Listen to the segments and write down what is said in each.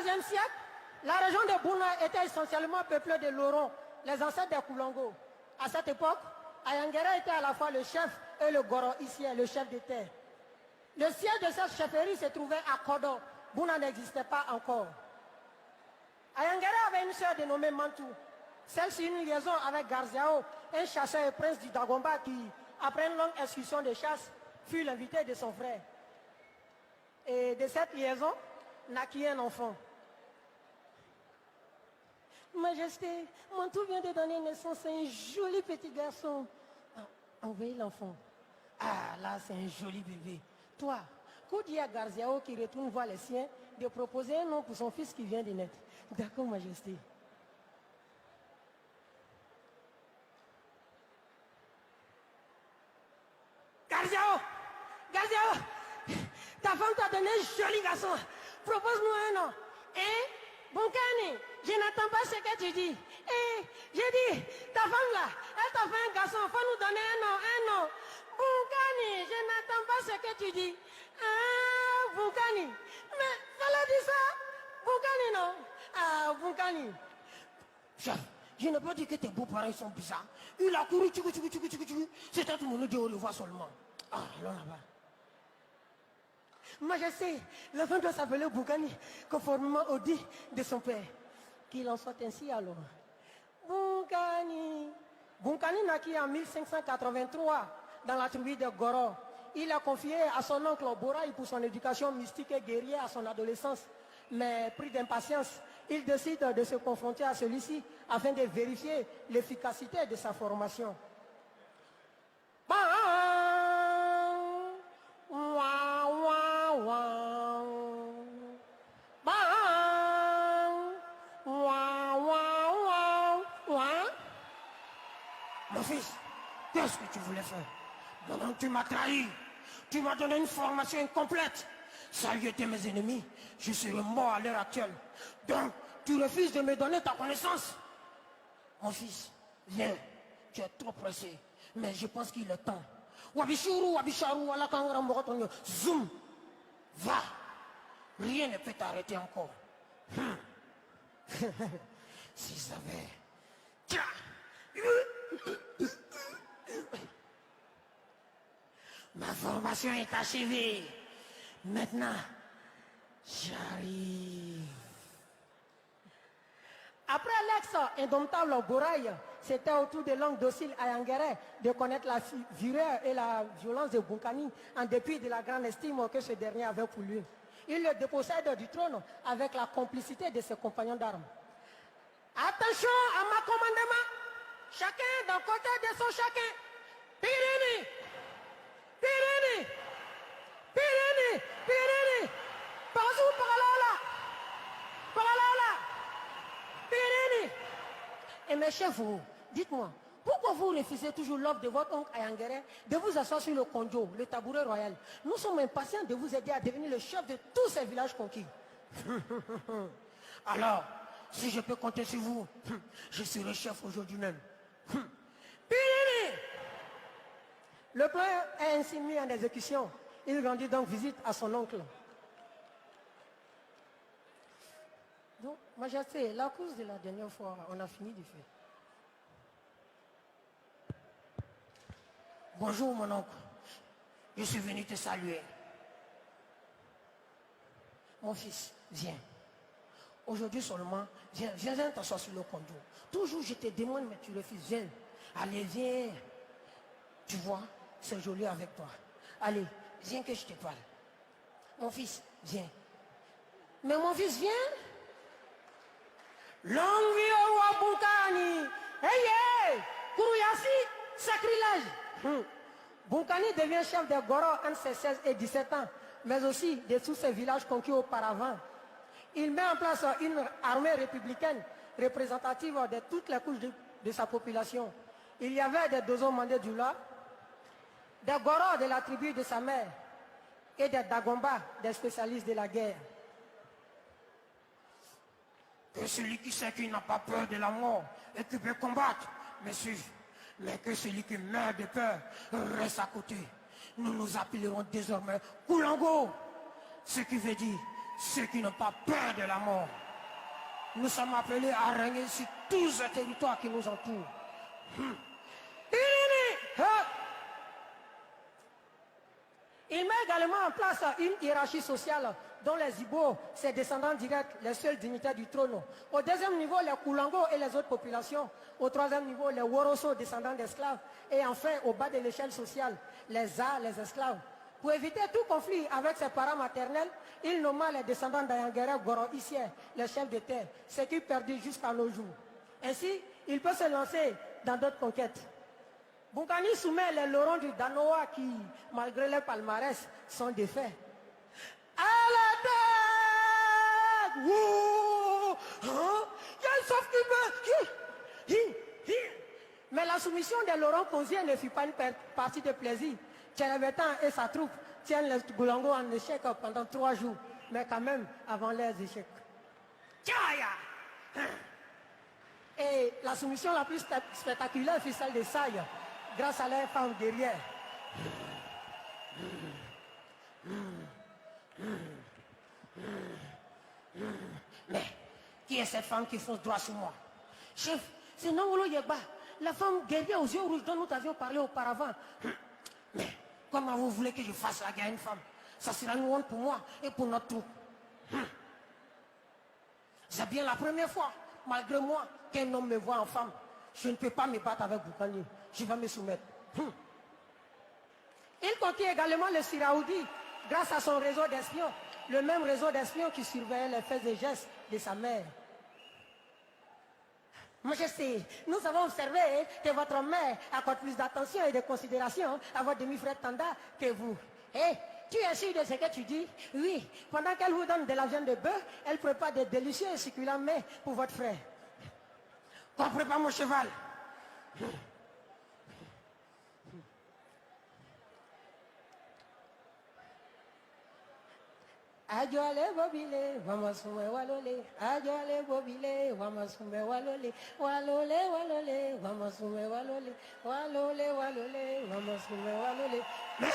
XIIIe siècle, la région de Bouna était essentiellement peuplée de Lorons, les ancêtres des Koulango. À cette époque, Ayangere était à la fois le chef et le Goro, ici le chef de terre. Le siège de cette chefferie se trouvait à Kodo. Bouna n'existait pas encore. Ayangere avait une sœur dénommée Mantou. Celle-ci une liaison avec Garziao, un chasseur et prince du Dagomba qui, après une longue excursion de chasse, fut l'invité de son frère. Et de cette liaison, naquit un enfant. Majesté, Mantou vient de donner naissance à un joli petit garçon. Ah, envoyez l'enfant. Ah, là, c'est un joli bébé. Toi, qu'au dit à Garziao qui retourne voir les siens de proposer un nom pour son fils qui vient de naître. D'accord, Majesté. Garziao, ta femme t'a donné un joli garçon. Propose-nous un nom. Hein? Bonkani, je n'attends pas ce que tu dis. J'ai dit, ta femme là, elle t'a fait un garçon, il faut nous donner un nom. Bonkani, je n'attends pas ce que tu dis. Ah, Bonkani. Mais, fallait dire ça. Bonkani, non. Ah, Bonkani. Chef, je ne peux pas dire que tes beaux-parents sont bizarres. Il a couru, c'était tout le monde dit au revoir seulement. Ah, alors là-bas. Majesté, l'enfant doit s'appeler Boukani, conformément au dit de son père. Qu'il en soit ainsi alors. Boukani. Boukani naquit en 1583 dans la tribu de Goro. Il a confié à son oncle Boraï pour son éducation mystique et guerrière à son adolescence. Mais pris d'impatience, il décide de se confronter à celui-ci afin de vérifier l'efficacité de sa formation. Mon fils, qu'est-ce que tu voulais faire? Maintenant tu m'as trahi. Tu m'as donné une formation incomplète. Salut étaient mes ennemis, je serais mort à l'heure actuelle. Donc, tu refuses de me donner ta connaissance. Mon fils, viens, tu es trop pressé. Mais je pense qu'il est temps. Wabishuru, Wabisharu, Walakangram, zoom, va. Rien ne peut t'arrêter encore. Si ça avait... Ma formation est achevée. Maintenant, j'arrive. Après l'ex indomptable Boraï, c'était au tour de l'homme docile Ayangere de connaître la fureur et la violence de Boukani en dépit de la grande estime que ce dernier avait pour lui. Il le dépossède du trône avec la complicité de ses compagnons d'armes. Attention à ma commandement. Chacun d'un côté de son chacun. Pirini, Pirini, Pirini, Pirini. Par-où, par-là, par-là, Pirini. Et mes chefs, vous, dites-moi, pourquoi vous refusez toujours l'offre de votre oncle Ayangere de vous asseoir sur le konjo, le tabouret royal? Nous sommes impatients de vous aider à devenir le chef de tous ces villages conquis. Alors, si je peux compter sur vous, je serai chef aujourd'hui même. Pirini. Le plan est ainsi mis en exécution. Il rendit donc visite à son oncle. Donc, Majesté, la cause de la dernière fois, on a fini de faire. Bonjour mon oncle, je suis venu te saluer. Mon fils, viens. Aujourd'hui seulement, viens t'asseoir sur le condo. Toujours je te demande, mais tu refuses. Viens. Allez, viens. Tu vois, c'est joli avec toi. Allez, viens que je te parle. Mon fils, viens. Mais mon fils, viens. Longue vie au roi Boukani. Hey, Kourouyassi, sacrilège. Boukani devient chef de Goro entre ses 16 et 17 ans, mais aussi de tous ces villages conquis auparavant. Il met en place une armée républicaine représentative de toutes les couches de sa population. Il y avait des Dozo Mandé-Djoula, des Goro de la tribu de sa mère et des Dagomba, des spécialistes de la guerre. Que celui qui sait qu'il n'a pas peur de la mort et qui peut combattre me suive. Mais que celui qui meurt de peur reste à côté. Nous nous appellerons désormais Koulango, ce qui veut dire ceux qui n'ont pas peur de la mort. Nous sommes appelés à régner sur tous ces territoires qui nous entourent. Il met également en place une hiérarchie sociale dont les Ibo, ses descendants directs, les seuls dignitaires du trône. Au deuxième niveau, les Koulango et les autres populations. Au troisième niveau, les Woroso, descendants d'esclaves. Et enfin, au bas de l'échelle sociale, les Za, les esclaves. Pour éviter tout conflit avec ses parents maternels, il nomma les descendants d'Ayangere Goro Issier, les chefs de terre, ce qui perdit jusqu'à nos jours. Ainsi, il peut se lancer dans d'autres conquêtes. Bunkani soumet les Laurents du Danoa qui, malgré leur palmarès, sont défaits. À la tête! Wouh! Hein? Il y a une sauve qui veut. Mais la soumission des Laurents Conziers ne fut pas une partie de plaisir. Tchélébetan et sa troupe tiennent les Goulangos en échec pendant 3 jours, mais quand même avant leurs échecs. Et la soumission la plus spectaculaire fut celle de Saï, grâce à leurs femmes guerrières. Mais qui est cette femme qui fonce droit sur moi? Chef, c'est Nongolo Yegba, la femme guerrière aux yeux rouges dont nous avions parlé auparavant. Mais comment vous voulez que je fasse la guerre à une femme? Ça sera une honte pour moi et pour notre troupe. C'est bien la première fois, malgré moi, qu'un homme me voit en femme. Je ne peux pas me battre avec Boukani. Je vais me soumettre. Il contient également le Siraoudi, grâce à son réseau d'espions. Le même réseau d'espions qui surveillait les faits et gestes de sa mère. Majesté, nous avons observé que votre mère accorde plus d'attention et de considération à votre demi-frère Tanda que vous. Eh, tu es sûr de ce que tu dis? Oui, pendant qu'elle vous donne de la viande de bœuf, elle prépare des délicieux et succulents mets pour votre frère. Qu'on prépare mon cheval. Ajole bobile, wamasume walole. Ajole bobile, wamasume walole. Walole, walole, wamasume walole. Walole, walole, wamasume walole. Mais,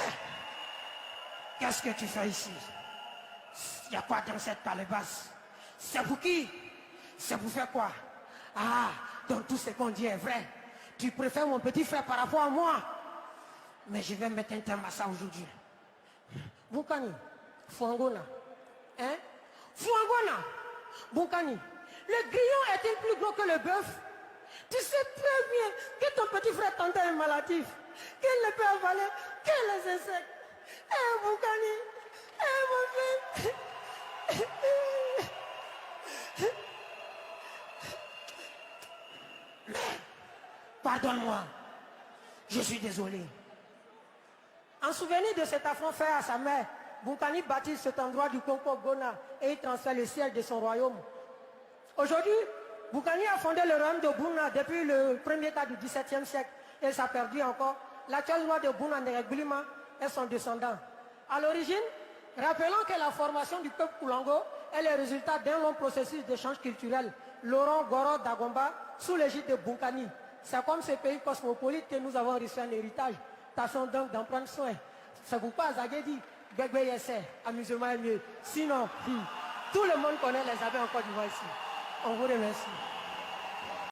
qu'est-ce que tu fais ici? Il y a quoi dans cette calebasse? C'est pour qui? C'est pour faire quoi? Ah, donc tout ce qu'on dit est vrai. Tu préfères mon petit frère par rapport à moi? Mais je vais mettre un terme à ça aujourd'hui. Boukani, Fouangona. Hein? Fouangona, Boukani, le grillon est-il plus gros que le bœuf? Tu sais très bien que ton petit frère Tanda est maladif, qu'il ne peut avaler que les insectes. Eh Boukani, eh mon frère. Pardonne-moi, je suis désolé. En souvenir de cet affront fait à sa mère, Boukani bâtit cet endroit du Congo Gona et il transfère le siège de son royaume. Aujourd'hui, Boukani a fondé le royaume de Bouna depuis le premier quart du XVIIe siècle et ça perdure encore. L'actuel roi de Bouna Neregbulima est son descendant. À l'origine, rappelons que la formation du peuple Koulango est le résultat d'un long processus d'échange culturel, Laurent Goro Dagomba, sous l'égide de Boukani. C'est comme ce pays cosmopolite que nous avons reçu un héritage. Tâchons donc d'en prendre soin. C'est pourquoi Zagué dit Gbegbe Yesse, amusement est mieux. Sinon, tout le monde connaît les abeilles en Côte d'Ivoire ici. On vous remercie.